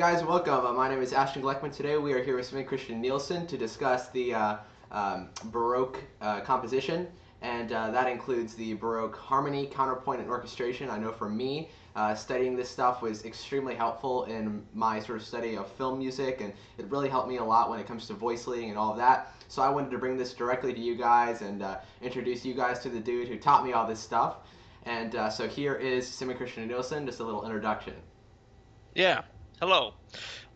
guys, welcome. My name is Ashtongleckman. Today we are here with Simen and Nilsen to discuss the Baroque composition, and that includes the Baroque harmony, counterpoint, and orchestration. I know for me, studying this stuff was extremely helpful in my sort of study of film music, and it really helped me a lot when it comes to voice leading and all of that. So I wanted to bring this directly to you guys and introduce you guys to the dude who taught me all this stuff. And so here is Simen and Nilsen, just a little introduction. Yeah, hello.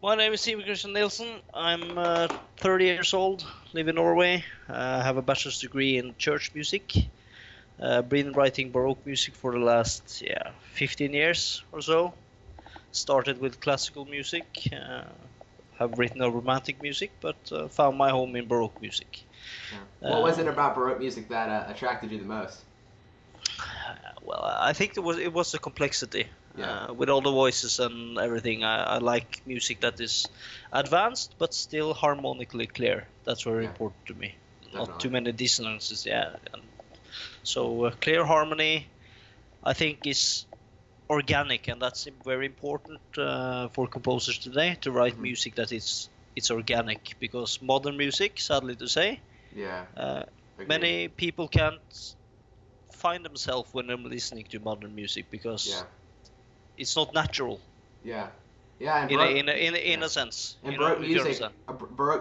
My name is Simen Nilsen. I'm 30 years old, live in Norway. Have a bachelor's degree in church music. Been writing Baroque music for the last 15 years or so. Started with classical music. Have written a romantic music, but found my home in Baroque music. Yeah. What was it about Baroque music that attracted you the most? Well, I think it was the complexity. Yeah. With all the voices and everything, I like music that is advanced but still harmonically clear. That's very important to me. Definitely. Not too many dissonances. And so clear harmony, I think, is organic, and that's very important for composers today to write music that it's organic. Because modern music, sadly to say, many people can't find themselves when they're listening to modern music because it's not natural. And in a sense. And Baroque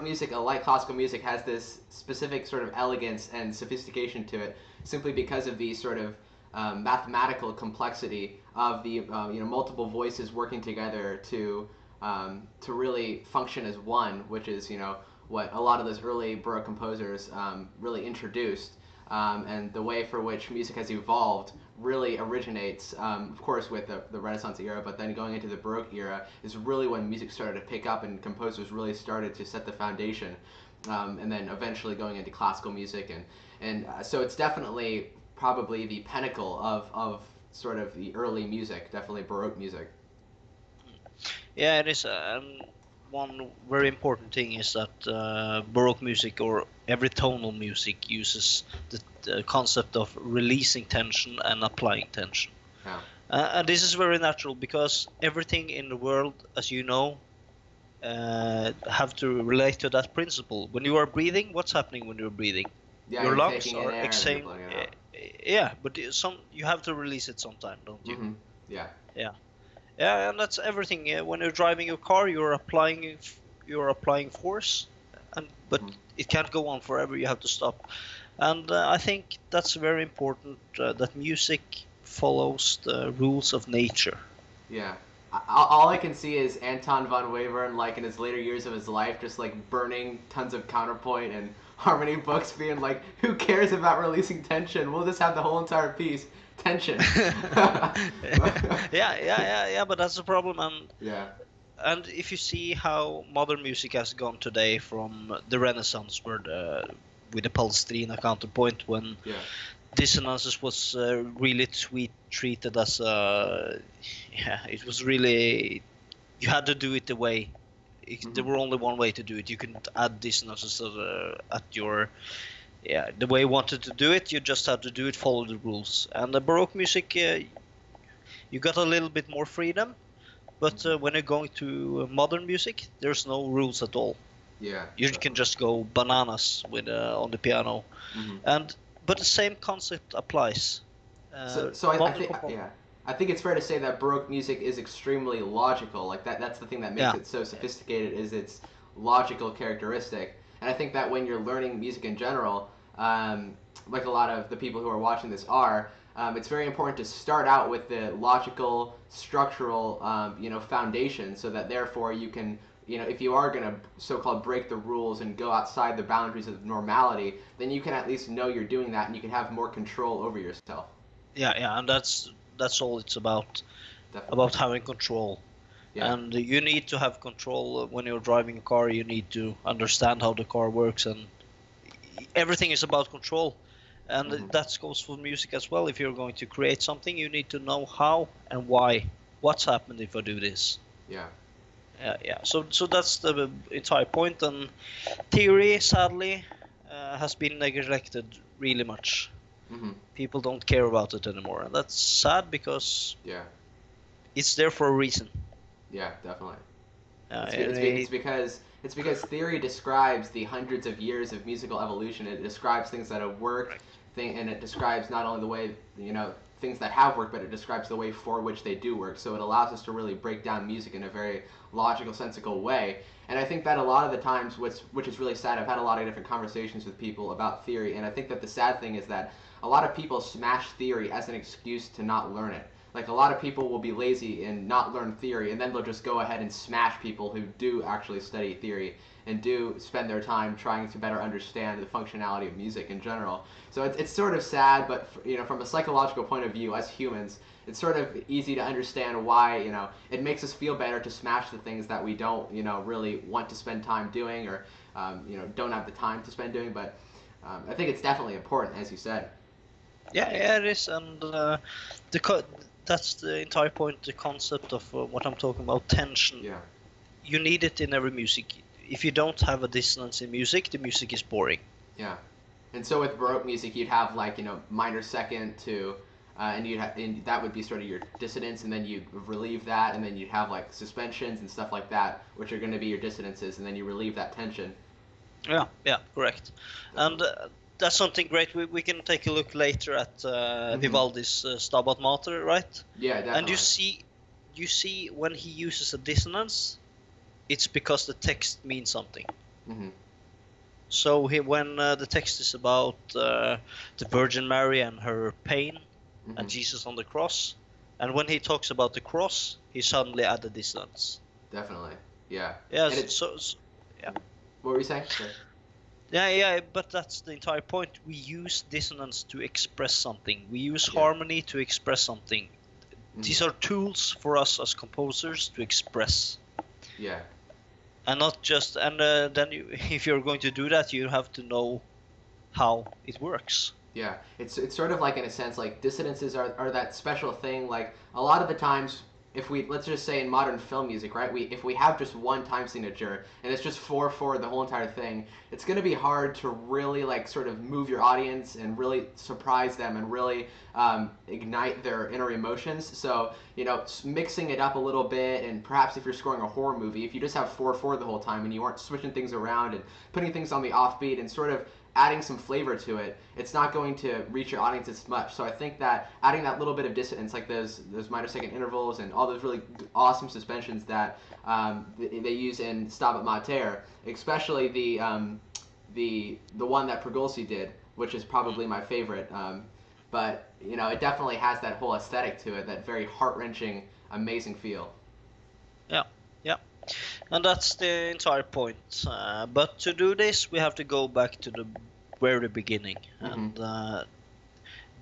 music, like classical music, has this specific sort of elegance and sophistication to it, simply because of the sort of mathematical complexity of the multiple voices working together to really function as one, which is what a lot of those early Baroque composers really introduced. And the way for which music has evolved really originates, of course, with the Renaissance era, but then going into the Baroque era is really when music started to pick up and composers really started to set the foundation, and then eventually going into classical music. And so it's definitely probably the pinnacle of sort of the early music, definitely Baroque music. Yeah, it is. One very important thing is that Baroque music, or every tonal music, uses the concept of releasing tension and applying tension. Yeah. And this is very natural because everything in the world, as you know, have to relate to that principle. When you are breathing, what's happening when you're breathing? Your lungs are exhaling. But you have to release it sometime, don't you? Mm-hmm. Yeah. Yeah, and that's everything. When you're driving your car, you're applying force, but it can't go on forever. You have to stop, and I think that's very important. That music follows the rules of nature. Yeah. All I can see is Anton von Webern, like in his later years of his life, just like burning tons of counterpoint and harmony books, being like, "Who cares about releasing tension? We'll just have the whole entire piece." Tension. But that's the problem. And if you see how modern music has gone today, from the Renaissance, where with the Palestrina counterpoint, when dissonances was really treated as it was really, you had to do it the way. There were only one way to do it. You couldn't add dissonances at your the way you wanted to do it. You just had to do it, follow the rules. And the Baroque music, you got a little bit more freedom, but when you're going to modern music, there's no rules at all. Yeah. You can just go bananas with on the piano, but the same concept applies. I think it's fair to say that Baroque music is extremely logical. Like that's the thing that makes it so sophisticated, is its logical characteristic. And I think that when you're learning music in general, like a lot of the people who are watching this are, it's very important to start out with the logical, structural, foundation, so that therefore you can, if you are going to so-called break the rules and go outside the boundaries of normality, then you can at least know you're doing that, and you can have more control over yourself. Yeah, and that's all it's about. Definitely. About having control. Yeah. And you need to have control when you're driving a car. You need to understand how the car works, and everything is about control. And that goes for music as well. If you're going to create something, you need to know how and why. What's happened if I do this? Yeah. So that's the entire point. And theory, sadly, has been neglected really much. People don't care about it anymore, and that's sad because it's there for a reason. Yeah, definitely. It's because theory describes the hundreds of years of musical evolution. It describes things that have worked, and it describes not only the way things that have worked, but it describes the way for which they do work. So it allows us to really break down music in a very logical, sensical way. And I think that a lot of the times, which is really sad, I've had a lot of different conversations with people about theory, and I think that the sad thing is that a lot of people smash theory as an excuse to not learn it. Like, a lot of people will be lazy and not learn theory, and then they'll just go ahead and smash people who do actually study theory and do spend their time trying to better understand the functionality of music in general. So it's sort of sad, but from a psychological point of view, as humans, it's sort of easy to understand why it makes us feel better to smash the things that we don't really want to spend time doing, or don't have the time to spend doing. But I think it's definitely important, as you said. Yeah, it is, and that's the entire point, the concept of what I'm talking about, tension. Yeah. You need it in every music. If you don't have a dissonance in music, the music is boring. Yeah. And so with Baroque music, you'd have like, minor second to, and that would be sort of your dissonance, and then you relieve that, and then you'd have like suspensions and stuff like that, which are going to be your dissonances, and then you relieve that tension. Yeah, correct. And that's something great. We can take a look later at Vivaldi's Stabat Mater, right? Yeah, definitely. And you see when he uses a dissonance, it's because the text means something. Mm-hmm. So when the text is about the Virgin Mary and her pain, and Jesus on the cross, and when he talks about the cross, he suddenly added dissonance. Definitely, yeah. Yeah. Yeah. What were you saying? Sure. Yeah, but that's the entire point. We use dissonance to express something. We use harmony to express something. These are tools for us as composers to express. Yeah. And not just, and then if you're going to do that, you have to know how it works. Yeah, it's sort of like, in a sense, like dissonances are that special thing. Like, a lot of the times, let's just say in modern film music, right? If we have just one time signature and it's just 4/4 the whole entire thing, it's going to be hard to really like sort of move your audience and really surprise them and really ignite their inner emotions. So mixing it up a little bit, and perhaps if you're scoring a horror movie, if you just have 4/4 the whole time and you aren't switching things around and putting things on the offbeat and sort of adding some flavor to it, it's not going to reach your audience as much. So I think that adding that little bit of dissonance, like those minor second intervals and all those really awesome suspensions that they use in Stabat Mater, especially the one that Pergolesi did, which is probably my favorite. But it definitely has that whole aesthetic to it, that very heart-wrenching, amazing feel. Yeah. And that's the entire point. But to do this, we have to go back to the very beginning. And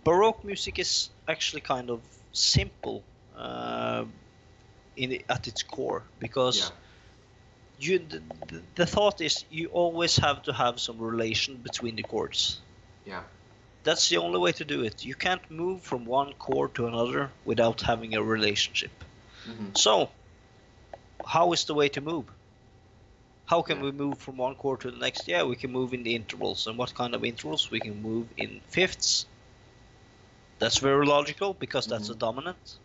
Baroque music is actually kind of simple at its core, because the thought is you always have to have some relation between the chords. Yeah. That's the only way to do it. You can't move from one chord to another without having a relationship. So, how is the way to move? How can we move from one chord to the next? Yeah, we can move in the intervals. And what kind of intervals? We can move in fifths. That's very logical, because that's a dominant.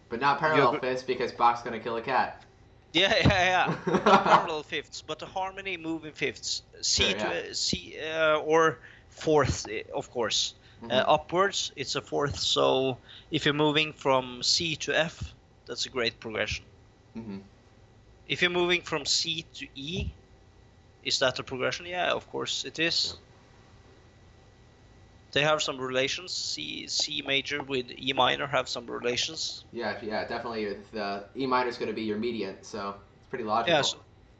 But not parallel fifths, because Bach's going to kill a cat. Yeah. Not parallel fifths, but the harmony move in fifths. C or fourth, of course. Upwards, it's a fourth. So if you're moving from C to F, that's a great progression. If you're moving from C to E, is that a progression? Yeah, of course it is. They have some relations. C major with E minor have some relations. Yeah, definitely. The E minor is going to be your median, so it's pretty logical. Yeah,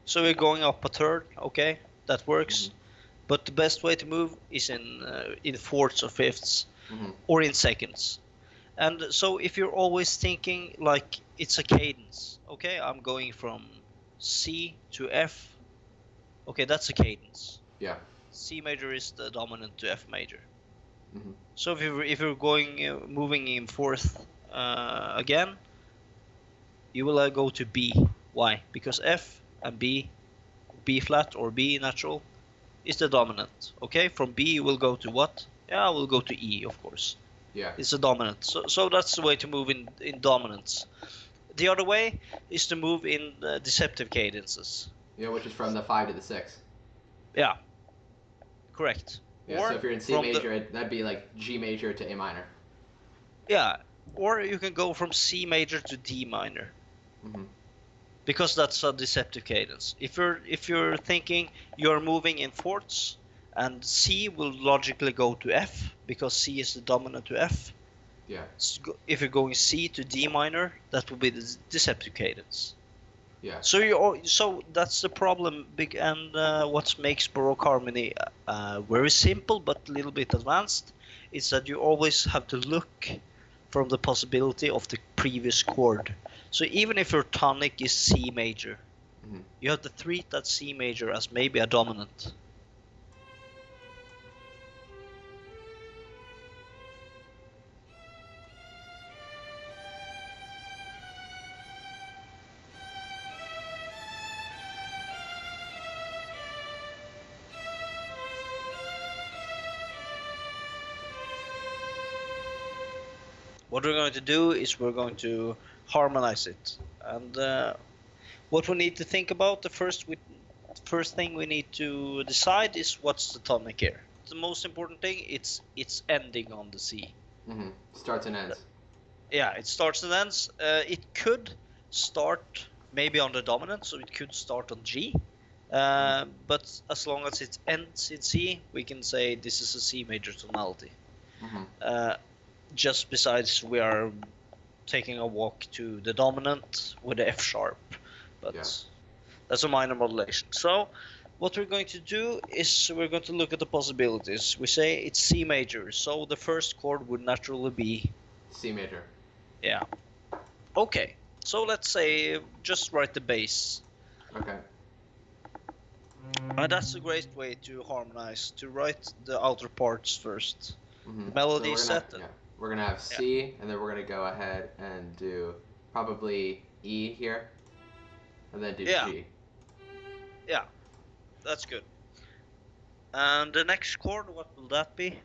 so we're going up a third. Okay, that works. But the best way to move is in fourths or fifths, or in seconds. And so if you're always thinking like it's a cadence, okay, I'm going from C to F. Okay, that's a cadence. Yeah. C major is the dominant to F major. So if you're going moving in fourth again, you will go to B. Why? Because F and B flat or B natural, is the dominant. Okay, from B you will go to what? Yeah, we'll go to E, of course. Yeah. It's a dominant. So that's the way to move in dominance. The other way is to move in deceptive cadences. Yeah, which is from the 5 to the 6. Yeah, correct. Yeah, or so if you're in C major, that'd be like G major to A minor. Yeah, or you can go from C major to D minor. Mm-hmm. Because that's a deceptive cadence. If you're thinking you're moving in fourths, and C will logically go to F because C is the dominant to F. Yeah. So if you're going C to D minor, that will be the deceptive cadence. Yeah. So that's the problem. And what makes Baroque harmony very simple but a little bit advanced is that you always have to look from the possibility of the previous chord. So even if your tonic is C major, you have to treat that C major as maybe a dominant. What we're going to do is we're going to harmonize it. And what we need to think about, the first thing we need to decide is what's the tonic here. The most important thing, it's ending on the C. Starts and ends. Yeah, it starts and ends. It could start maybe on the dominant, so it could start on G. But as long as it ends in C, we can say this is a C major tonality. Just besides we are taking a walk to the dominant with the F sharp, but that's a minor modulation. So what we're going to do is we're going to look at the possibilities. We say it's C major, so the first chord would naturally be C major. Yeah. Okay, so let's say just write the bass. Okay. And that's a great way to harmonize, to write the outer parts first. The melody so set. We're going to have C, and then we're going to go ahead and do probably E here, and then do G. Yeah, that's good. And the next chord, what will that be?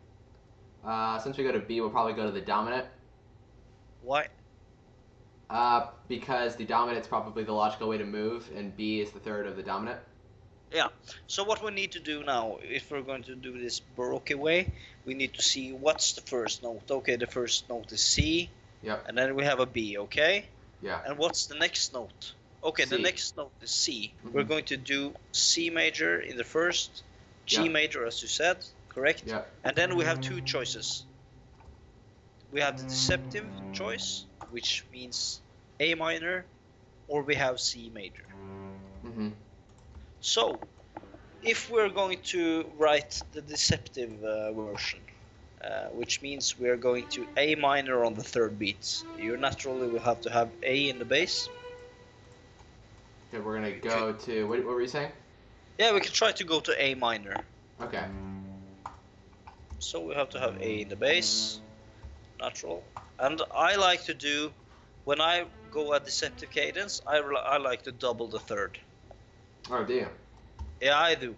Since we go to B, we'll probably go to the dominant. Why? Because the dominant's probably the logical way to move, and B is the third of the dominant. Yeah, so what we need to do now, if we're going to do this Baroque way, we need to see what's the first note. Okay, the first note is C. Yep. And then we have a B, okay? Yeah. And what's the next note? Okay, C. The next note is C. We're going to do C major in the first, G major as you said, correct? Yeah. And then we have two choices. We have the deceptive choice, which means A minor, or we have C major. So, if we're going to write the deceptive version, which means we're going to A minor on the third beat, you naturally will have to have A in the bass. Okay, we're going to go to, what were you saying? Yeah, we can try to go to A minor. Okay. So we have to have A in the bass, natural. And I like to do, when I go at deceptive cadence, I like to double the third. Oh, do you? Yeah, I do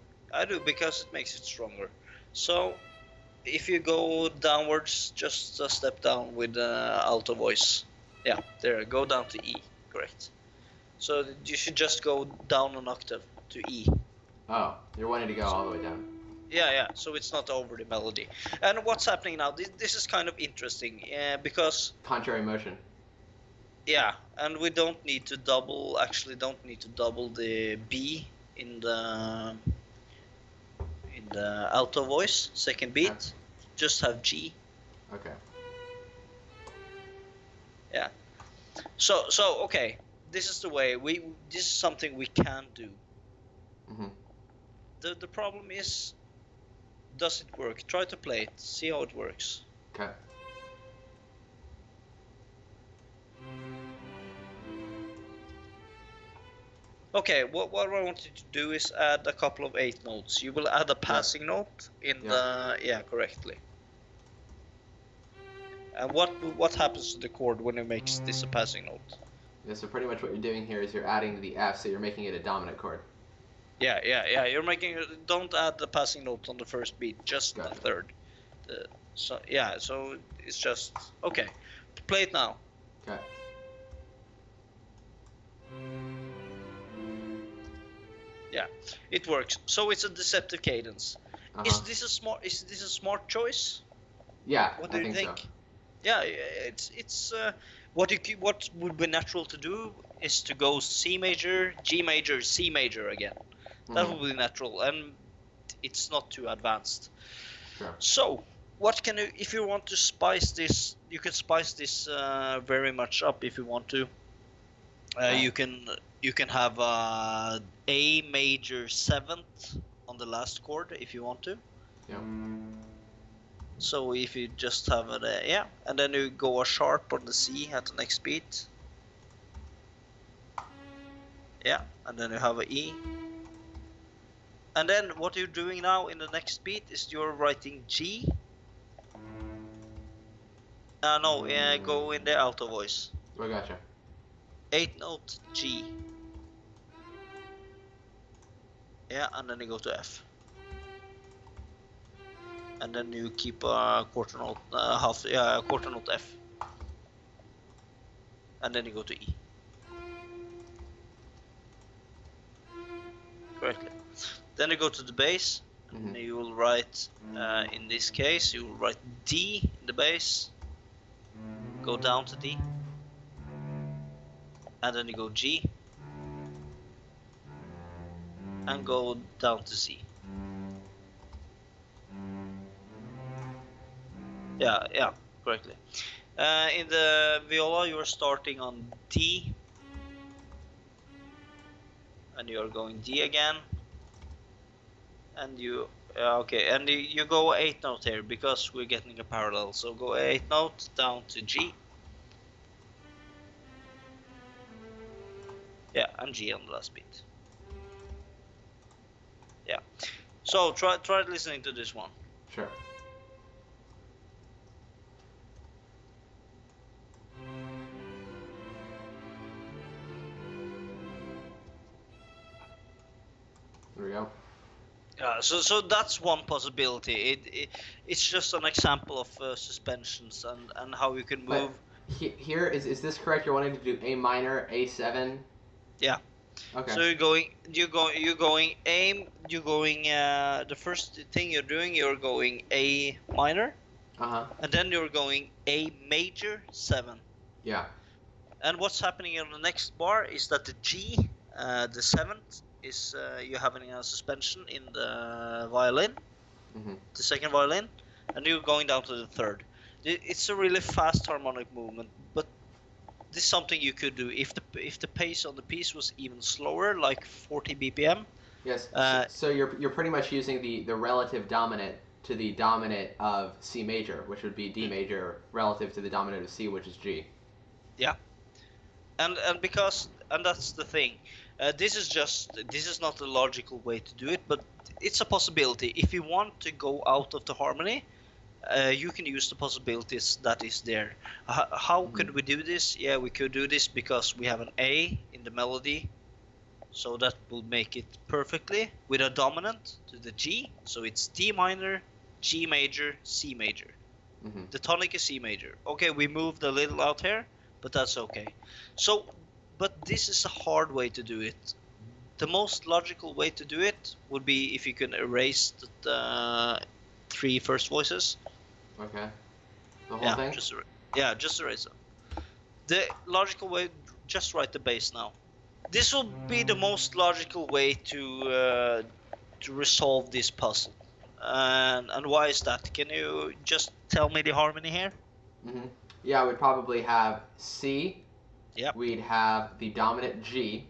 because it makes it stronger. So if you go downwards, just a step down with alto voice. Yeah, there, go down to E, correct. So you should just go down an octave to E. Oh, you're wanting to go all the way down. Yeah, so it's not over the melody. And what's happening now, this is kind of interesting, because... Contrary motion. Yeah, and we don't need to double the B in the alto voice, second beat. Okay. Just have G. Okay. Yeah. So okay, this is the way this is something we can do. The problem is, does it work? Try to play it, see how it works. Okay. Okay, what I want you to do is add a couple of 8 notes. You will add a passing note in the correctly. And what happens to the chord when it makes this a passing note? Yeah, so pretty much what you're doing here is you're adding the F, so you're making it a dominant chord. Yeah. You're making don't add the passing note on the first beat, just the third. So it's just okay. Play it now. Okay. Yeah, it works. So it's a deceptive cadence. Is this a smart choice? Yeah, what do I you think so. Yeah, it's what would be natural to do is to go C major, G major, C major again. That would be natural, and it's not too advanced. Sure. So what can you, if you want to spice this, you can spice this very much up if you want to. You can have A major 7th on the last chord if you want to. Yeah. So if you just have it, yeah, and then you go a sharp on the C at the next beat. Yeah, and then you have a E. And then what you're doing now in the next beat is you're writing G. No, go in the alto voice. Oh, gotcha. 8th note G. Yeah, and then you go to F. And then you keep a quarter note, quarter note F. And then you go to E. Correctly. Then you go to the bass, and you will write, in this case, you will write D in the bass, go down to D, and then you go G, and go down to C. Yeah, correctly. In the viola, you are starting on D, and you are going D again, and you and you go 8th note here because we're getting a parallel. So go 8th note down to G. Yeah, and G on the last beat. Yeah. So try listening to this one. Sure. There we go. So that's one possibility. It's just an example of suspensions and how you can move. But here is this correct? You're wanting to do A minor, A7. Yeah. Okay. So you're going the first thing you're doing, you're going A minor. And then you're going A major 7. Yeah. And what's happening in the next bar is that the G, the 7th, is you're having a suspension in the violin, the second violin, and you're going down to the 3rd. It's a really fast harmonic movement, but this is something you could do if the pace on the piece was even slower, like 40 BPM. Yes. So you're pretty much using the relative dominant to the dominant of C major, which would be D major, relative to the dominant of C, which is G. Yeah. And that's the thing. This is not a logical way to do it, but it's a possibility. If you want to go out of the harmony, you can use the possibilities that is there. How could we do this? Yeah, we could do this because we have an A in the melody, so that will make it perfectly with a dominant to the G. So it's D minor, G major, C major. The tonic is C major. Okay, we moved a little out here, but that's okay. So, but this is a hard way to do it. The most logical way to do it would be if you can erase the 3 first voices. Okay. The whole thing? Just erase them. The logical way, just write the bass now. This will be the most logical way to resolve this puzzle. And why is that? Can you just tell me the harmony here? Yeah, we'd probably have C. Yep. We'd have the dominant G.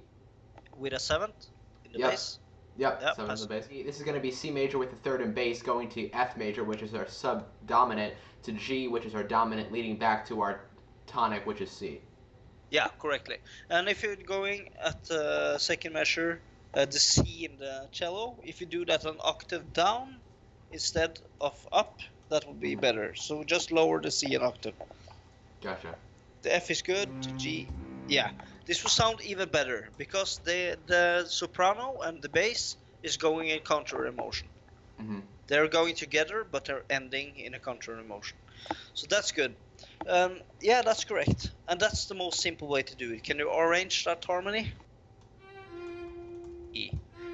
With a 7th in the bass? Yep, 7th in the bass. This is going to be C major with the 3rd in bass, going to F major, which is our sub-dominant, to G, which is our dominant, leading back to our tonic, which is C. Yeah, correctly. And if you're going at the 2nd measure, the C in the cello, if you do that an octave down instead of up, that would be better. So just lower the C an octave. Gotcha. The F is good, to G. Yeah, this will sound even better because the soprano and the bass is going in contrary motion. They're going together, but they're ending in a contrary motion. So that's good. Yeah, that's correct. And that's the most simple way to do it. Can you arrange that harmony? E.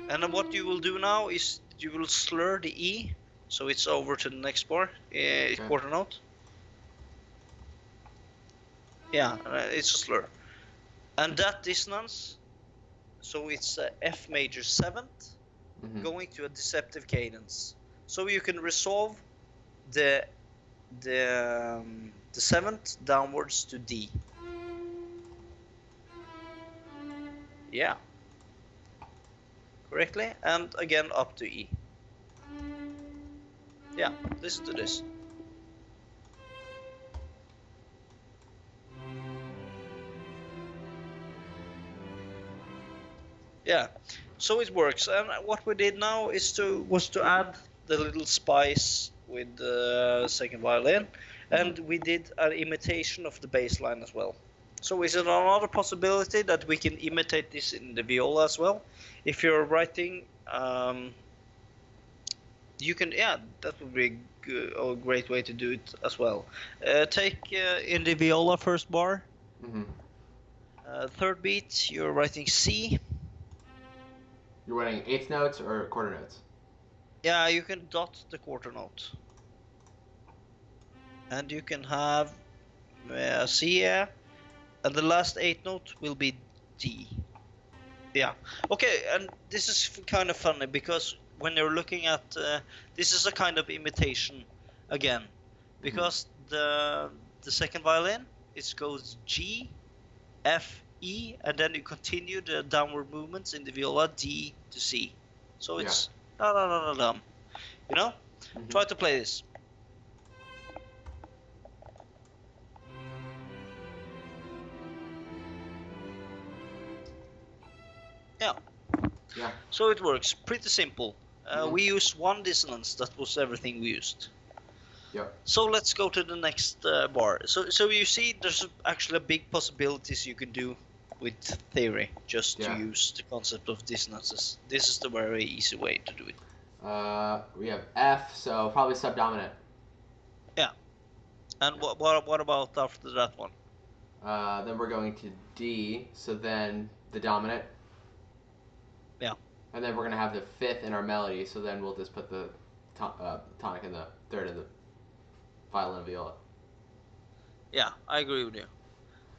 And then what you will do now is you will slur the E, so it's over to the next bar, quarter note. Yeah, it's a slur. And that dissonance, so it's a F major 7th going to a deceptive cadence. So you can resolve the 7th downwards to D. Yeah. Correctly, and again up to E. Yeah, listen to this. Yeah, so it works. And what we did now is to add the little spice with the second violin, and we did an imitation of the bass line as well. So is it another possibility that we can imitate this in the viola as well? If you're writing, you can, yeah, that would be a great way to do it as well. Take in the viola first bar, third beat, you're writing C. You're writing eighth notes or quarter notes? Yeah, you can dot the quarter note. And you can have C, yeah, and the last 8th note will be D. Yeah, okay, and this is kind of funny because when you're looking at, this is a kind of imitation again, because the second violin, it goes G, F, E, and then you continue the downward movements in the viola, D to C. So it's you know? Try to play this. Yeah. So it works. Pretty simple. We used one dissonance. That was everything we used. Yeah. So let's go to the next bar. So you see, there's actually big possibilities you can do with theory, just to use the concept of dissonances. This is the very easy way to do it. We have F, so probably subdominant. Yeah. And what about after that one? Then we're going to D, so then the dominant. Yeah. And then we're going to have the 5th in our melody, so then we'll just put the tonic in the 3rd in the violin and viola. Yeah, I agree with you.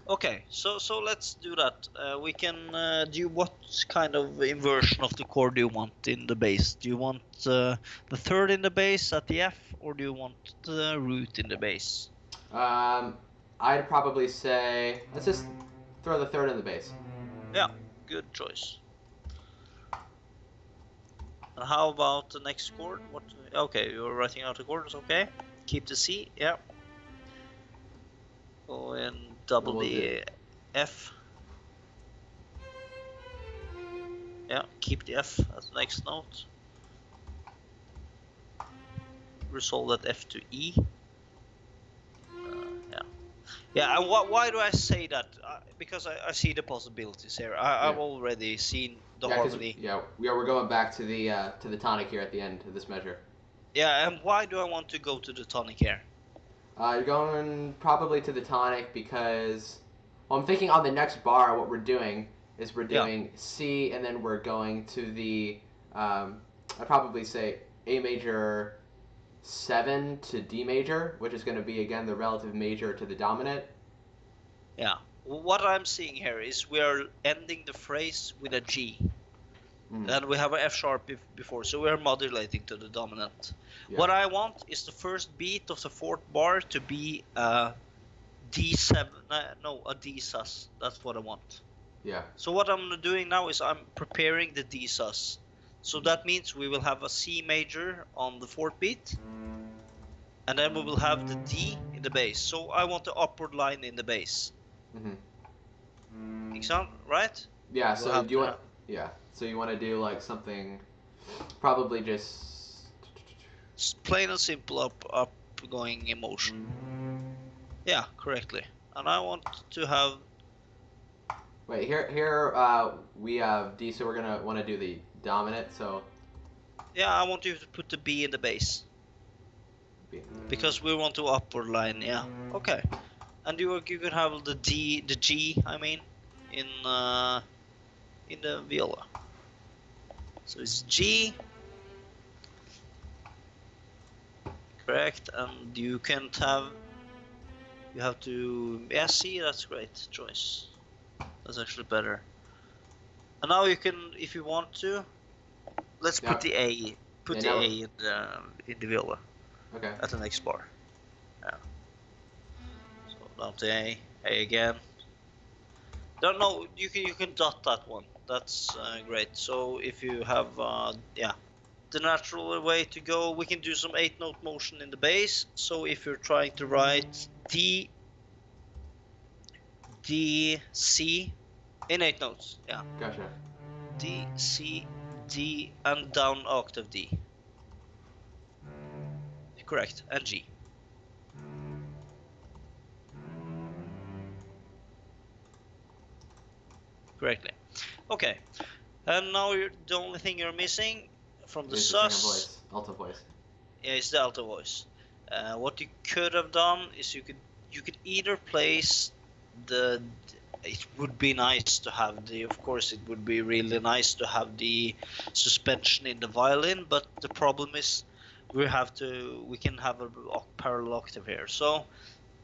Okay, so let's do that. We can do what kind of inversion of the chord do you want in the bass? Do you want the 3rd in the bass at the F, or do you want the root in the bass? I'd probably say let's just throw the 3rd in the bass. Yeah, good choice. And how about the next chord? What? Okay, you're writing out the chords. Okay, keep the C. Yeah. Go in double the F. Yeah, keep the F as the next note. Resolve that F to E. Yeah, and why do I say that? Because I see the possibilities here. I've already seen the harmony. We're going back to the tonic here at the end of this measure. Yeah, and why do I want to go to the tonic here? You're going probably to the tonic because, well, I'm thinking on the next bar what we're doing is we're doing C, and then we're going to the, I'd probably say A major 7 to D major, which is going to be, again, the relative major to the dominant. Yeah. What I'm seeing here is we are ending the phrase with a G. And we have an F sharp before, so we're modulating to the dominant. Yeah. What I want is the first beat of the 4th bar to be a D7, no, a D sus. That's what I want. Yeah. So what I'm doing now is I'm preparing the D sus. So that means we will have a C major on the 4th beat, and then we will have the D in the bass. So I want the upward line in the bass. Sound right? Yeah. So do you want? Yeah. So you want to do like something, probably just plain and simple up going emotion. Yeah, correctly. And I want to have. Wait, here we have D, so we're gonna want to do the dominant. So. Yeah, I want you to put the B in the bass. Because we want to upward line. Yeah. Okay. And you can have the G, I mean, in the viola. So it's G. Correct, and you can't have. You have to. Yeah, C. That's great choice. That's actually better. And now you can, if you want to, let's put the A. Put the A in the viola. Okay. At the next bar. Yeah. So down to A. A again. No, you can dot that one. That's great. So if you have the natural way to go, we can do some 8-note motion in the bass. So if you're trying to write D, C in 8 notes, yeah. Gotcha. D, C, D, and down octave D. Correct, and G. Correctly. Okay, and now the only thing you're missing from the sus. Alto voice. Yeah, it's the alto voice. What you could have done is you could either place the. It would be nice to have the. Of course, it would be really nice to have the suspension in the violin, but the problem is we can have a parallel octave here. So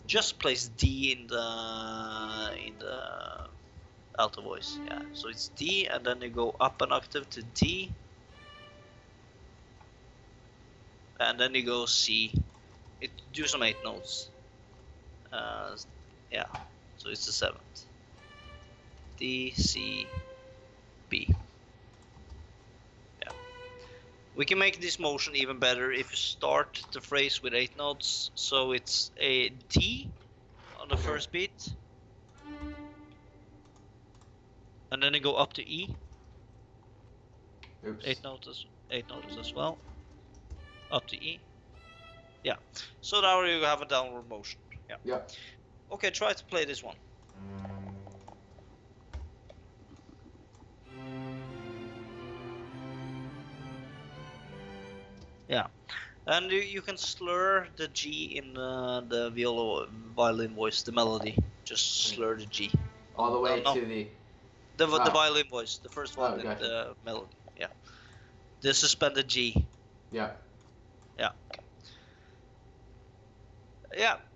just place D in the alto voice. Yeah, so it's D, and then you go up an octave to D, and then you go C. Do some 8 notes. Yeah, so it's the 7th. D, C, B. Yeah. We can make this motion even better if you start the phrase with 8 notes. So it's a D on the first beat. And then you go up to E. Oops. 8 notes as well. Up to E. Yeah. So now you have a downward motion. Yeah. Yep. Okay, try to play this one. Yeah. And you can slur the G in the violin voice, the melody. Just slur the G. All the way to the violin voice, the first one in gotcha. the melody. Yeah. The suspended G. Yeah. Yeah.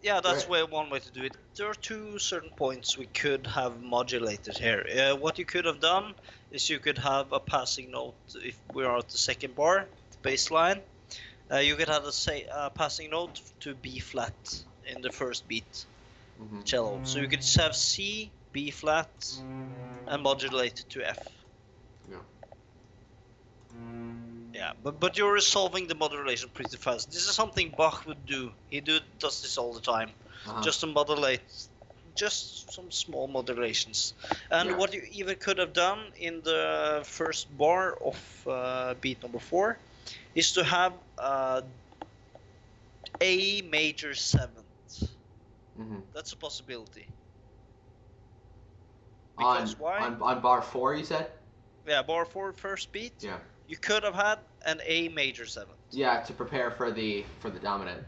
Yeah, that's one way to do it. There are 2 certain points we could have modulated here. What you could have done is you could have a passing note if we are at the second bar, the bass line. You could have a passing note to B flat in the first beat, cello. So you could have C, B flat, and modulate to F. Yeah. Yeah, but you're resolving the modulation pretty fast. This is something Bach would do. He does this all the time, just to modulate, just some small modulations. And what you even could have done in the first bar of beat number 4 is to have A major 7th. That's a possibility. Because why? On bar 4, you said? Yeah, bar 4, first beat. Yeah. You could have had an A major 7th. Yeah, to prepare for the dominant.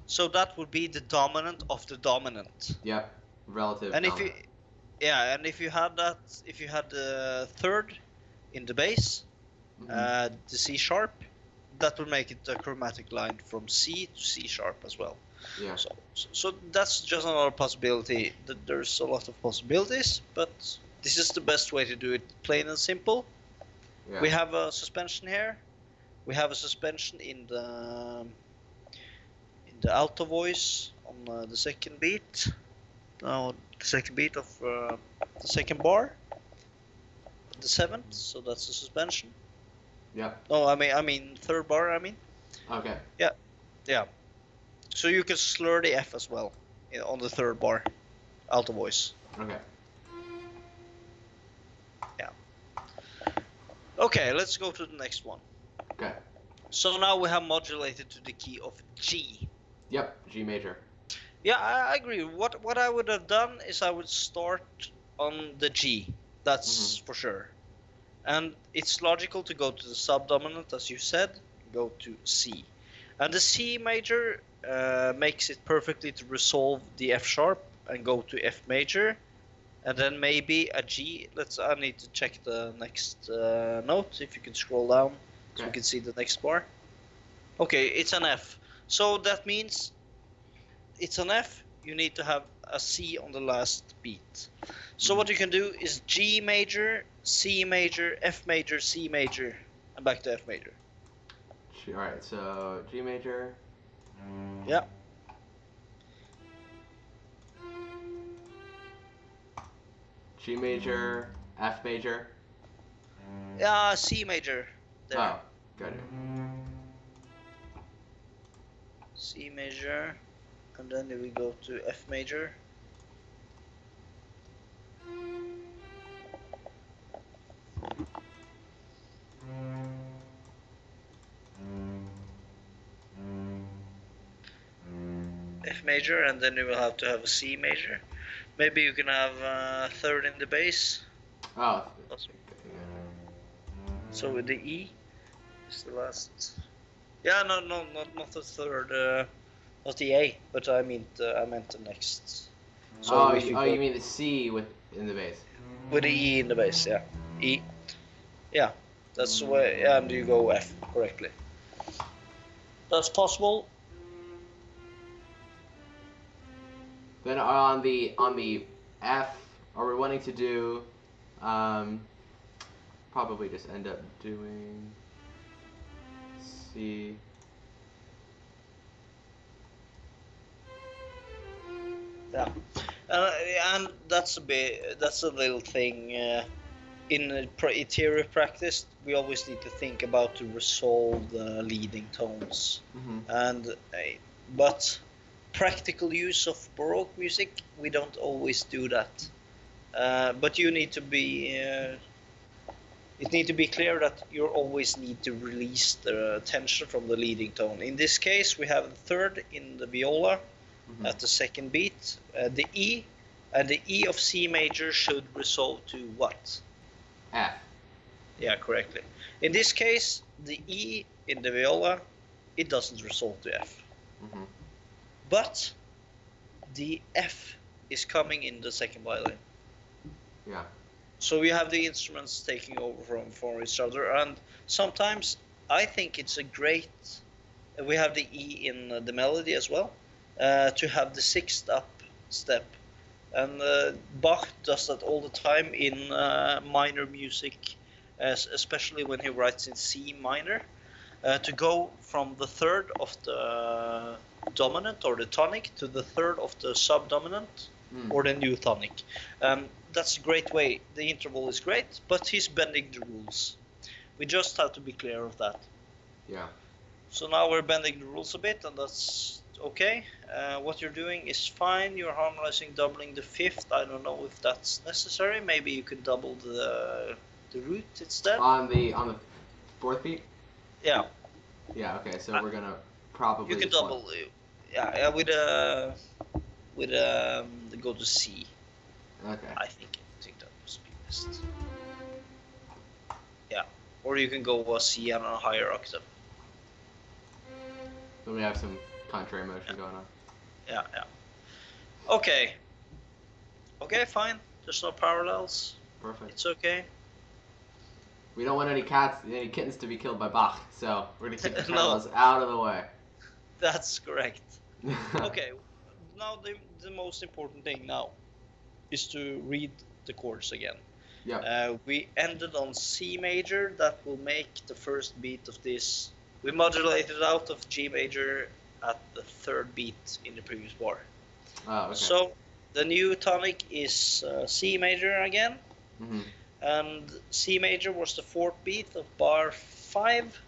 So that would be the dominant of the dominant. Yep. Relative. And dominant. if you had the 3rd in the bass, the C sharp, that would make it a chromatic line from C to C sharp as well. Yeah. So that's just another possibility. There's a lot of possibilities, but this is the best way to do it, plain and simple. Yeah. We have a suspension here. We have a suspension in the alto voice on the second beat. Now the second beat of the second bar, the 7th. So that's the suspension. Yeah. Oh, I mean 3rd bar. Okay. Yeah. So you can slur the F as well on the 3rd bar, alto voice. Okay. Yeah. Okay, let's go to the next one. Okay. So now we have modulated to the key of G. Yep, G major. Yeah, I agree. What I would have done is I would start on the G. That's for sure. And it's logical to go to the subdominant, as you said, go to C. And the C major makes it perfectly to resolve the F sharp and go to F major. and then maybe a G. I need to check the next note. If you can scroll down, so we can see the next bar. Okay, it's an F. So that means it's an F. You need to have a C on the last beat. So what you can do is G major, C major, F major, C major, and back to F major. All right, so G major. Yeah. G major, F major. Yeah, C major. There. Oh, got it. C major, and then we go to F major. F major, and then you will have to have a C major. Maybe you can have a third in the bass. Oh. So with the E is the last. Yeah, no, not the third, not the A, but I meant the next. So you mean the C in the bass? With the E in the bass, yeah. E. Yeah, that's the way. Yeah, and you go F correctly. That's possible. Then on the F, are we wanting to do? Probably just end up doing C. Yeah, and that's a little thing. In theory practice, we always need to think about to resolve the leading tones, but practical use of Baroque music, we don't always do that. But you need to be. It needs to be clear that you always need to release the tension from the leading tone. In this case, we have the third in the viola at the second beat, the E, and the E of C major should resolve to what? F. Yeah, correctly. In this case, the E in the viola, it doesn't resolve to F. But the F is coming in the second violin. Yeah. So we have the instruments taking over from each other, and sometimes I think it's a great. We have the E in the melody as well, to have the sixth up step, and Bach does that all the time in minor music, especially when he writes in C minor, to go from the third of the dominant or the tonic to the third of the subdominant or the new tonic. That's a great way. The interval is great, but he's bending the rules. We just have to be clear of that. Yeah. So now we're bending the rules a bit, and that's okay. What you're doing is fine. You're harmonizing, doubling the fifth. I don't know if that's necessary. Maybe you could double the root instead. On the fourth beat? Yeah. Yeah, okay, so we're gonna probably. You can double. Yeah, with go to C. Okay. I think that must be best. Yeah, or you can go a C and a higher octave. Then we have some contrary motion going on. Yeah. Okay, fine. There's no parallels. Perfect. It's okay. We don't want any kittens to be killed by Bach, so we're gonna keep the parallels out of the way. That's correct. Okay, now the most important thing now is to read the chords again. Yeah. We ended on C major. That will make the first beat of this. We modulated out of G major at the third beat in the previous bar. Oh, okay. So the new tonic is C major again. And C major was the fourth beat of bar 5.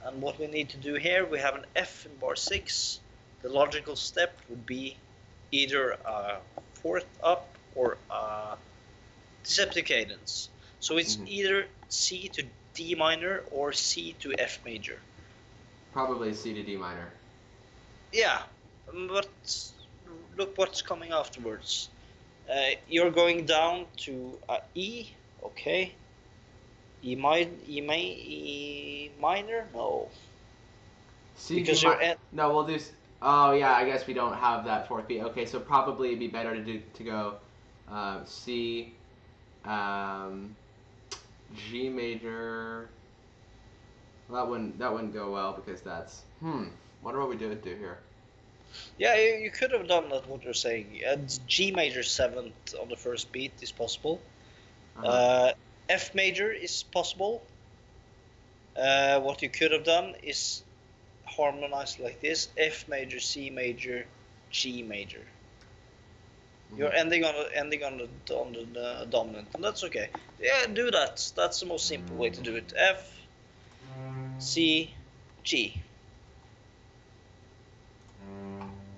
And what we need to do here, we have an F in bar 6. The logical step would be either a fourth up or a Deceptive Cadence. So it's either C to D minor or C to F major. Probably C to D minor. Yeah, but look what's coming afterwards. You're going down to E, okay. E minor? No. C because you're at. No, we'll do. Oh yeah, I guess we don't have that fourth beat. Okay, so probably it'd be better to go C, G major. Well, that wouldn't go well because that's Wonder what we do here. Yeah, you could have done that. What you're saying, G major 7th on the first beat is possible. F major is possible. What you could have done is harmonize like this: F major, C major, G major. You're ending on the dominant, and that's okay. Yeah, do that. That's the most simple way to do it. F, C, G.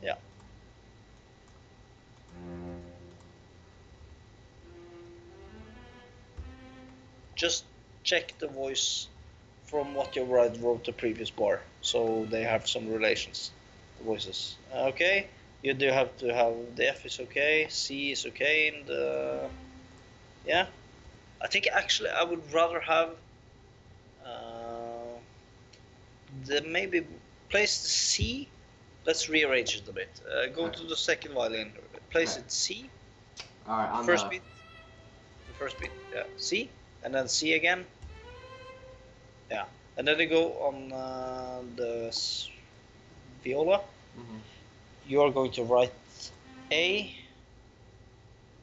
Yeah. Just check the voice from what you wrote the previous bar, so they have some relations, the voices. Okay, you do have to have the F is okay, C is okay, and yeah. I think actually I would rather have maybe place the C. Let's rearrange it a bit. Go to the second violin. Place it C. All right, on first beat. The first beat. Yeah, C, and then C again. Yeah, and then you go on the viola. You are going to write A.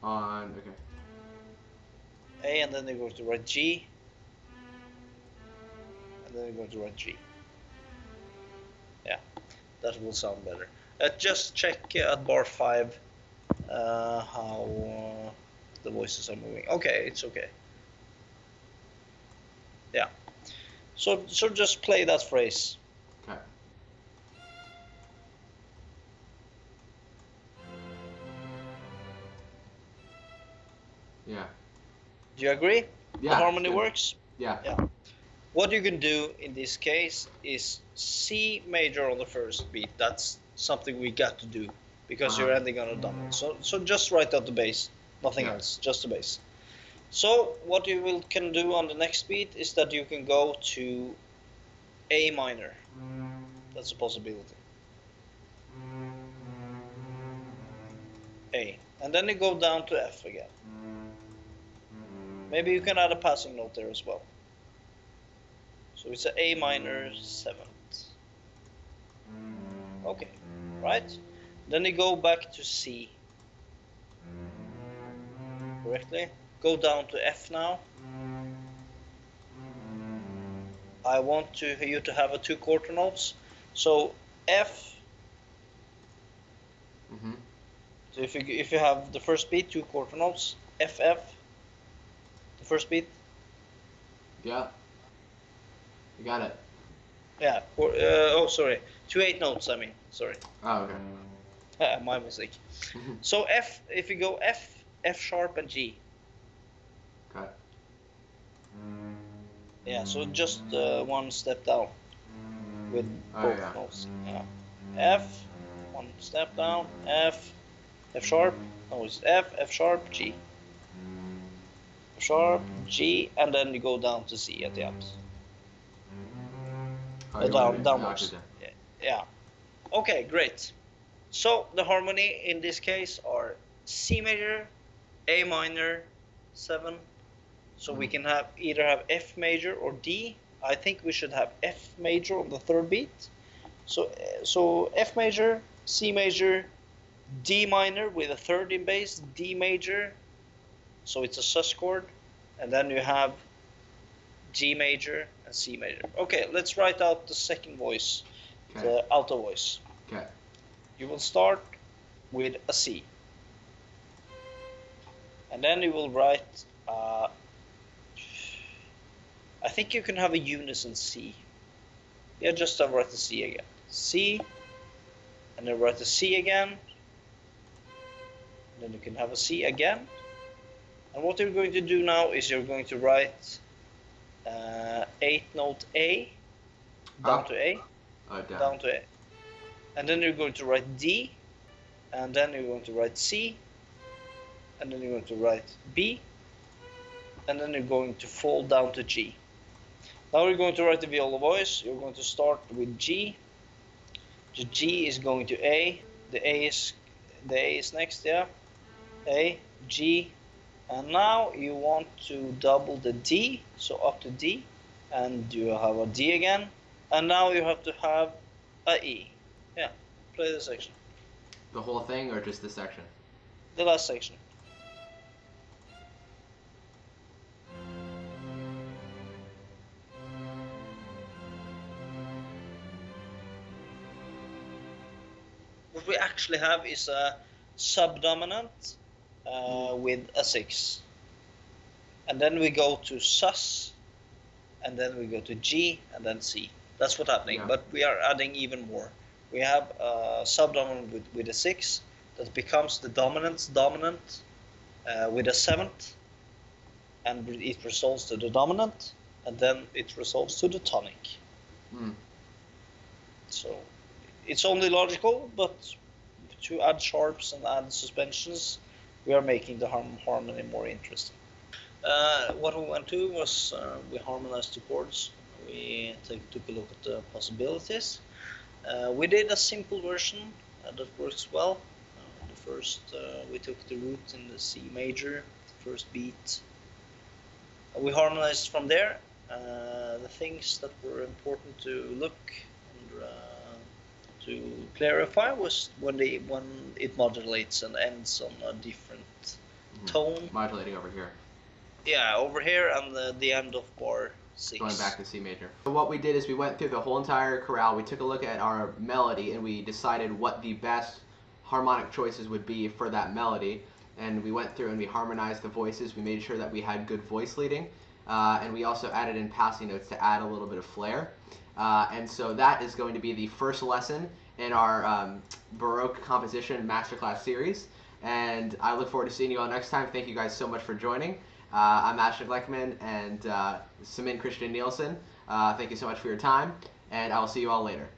Okay. A, and then you're going to write G. And then you're going to write G. Yeah, that will sound better. Just check at bar 5 how the voices are moving. Okay, it's okay. Yeah. So just play that phrase. Okay. Yeah. Do you agree? Yeah. The harmony works? Yeah. Yeah. What you can do in this case is C major on the first beat. That's something we got to do because you're ending on a dominant. So just write out the bass, nothing else, just the bass. So what you can do on the next beat is that you can go to A minor. That's a possibility. A. And then you go down to F again. Maybe you can add a passing note there as well. So it's an A minor 7th. Okay, right? Then you go back to C. Correctly? Go down to F now. I want you to have 2 quarter notes. So F. So if you have the first beat, 2 quarter notes. F F. The first beat. Yeah. You got it. Yeah. Sorry. 2 8 notes. I mean, sorry. Oh, okay. My mistake. So F. If you go F, F sharp, and G. Okay. Yeah. So just 1 step down with both notes. Yeah. F. 1 step down. F. F sharp. No, it's F. F sharp. G. F sharp. G. And then you go down to C at the end. Downwards. Yeah. Okay, great. So the harmony in this case are C major, A minor, 7. So we can either have F major or D. I think we should have F major on the third beat. So F major, C major, D minor with a third in bass, D major. So it's a sus chord, and then you have G major and C major. Okay, let's write out the second voice, the alto voice. Okay. You will start with a C. And then you will write, I think you can have a unison C. Yeah, just write the C again. C, and then write the C again. And then you can have a C again. And what you're going to do now is you're going to write 8th note A, down to A, down to A. And then you're going to write D, and then you're going to write C, and then you're going to write B, and then you're going to fall down to G. Now we're going to write the viola voice. You're going to start with G. The G is going to A. The A is next, yeah. A, G, and now you want to double the D, so up to D, and you have a D again, and now you have to have a E. Yeah, play the section. The whole thing or just this section? The last section. What we actually have is a subdominant with a 6. And then we go to sus, and then we go to G, and then C. That's what's happening, but we are adding even more. We have a subdominant with a 6 that becomes the dominant with a 7th, and it resolves to the dominant, and then it resolves to the tonic. So it's only logical, but to add sharps and add suspensions, we are making the harmony more interesting. What we went to was we harmonized the chords. We took a look at the possibilities. We did a simple version that works well. The first, we took the root in the C major, the first beat. We harmonized from there. The things that were important to look and to clarify was when it modulates and ends on a different tone. Modulating over here. Yeah, over here and the end of bar 6. Going back to C major. So what we did is we went through the whole entire chorale, we took a look at our melody, and we decided what the best harmonic choices would be for that melody. And we went through and we harmonized the voices, we made sure that we had good voice leading, and we also added in passing notes to add a little bit of flair. And so that is going to be the first lesson in our Baroque Composition Masterclass series. And I look forward to seeing you all next time. Thank you guys so much for joining. I'm ashtongleckman and Simen Nilsen. Thank you so much for your time, and I will see you all later.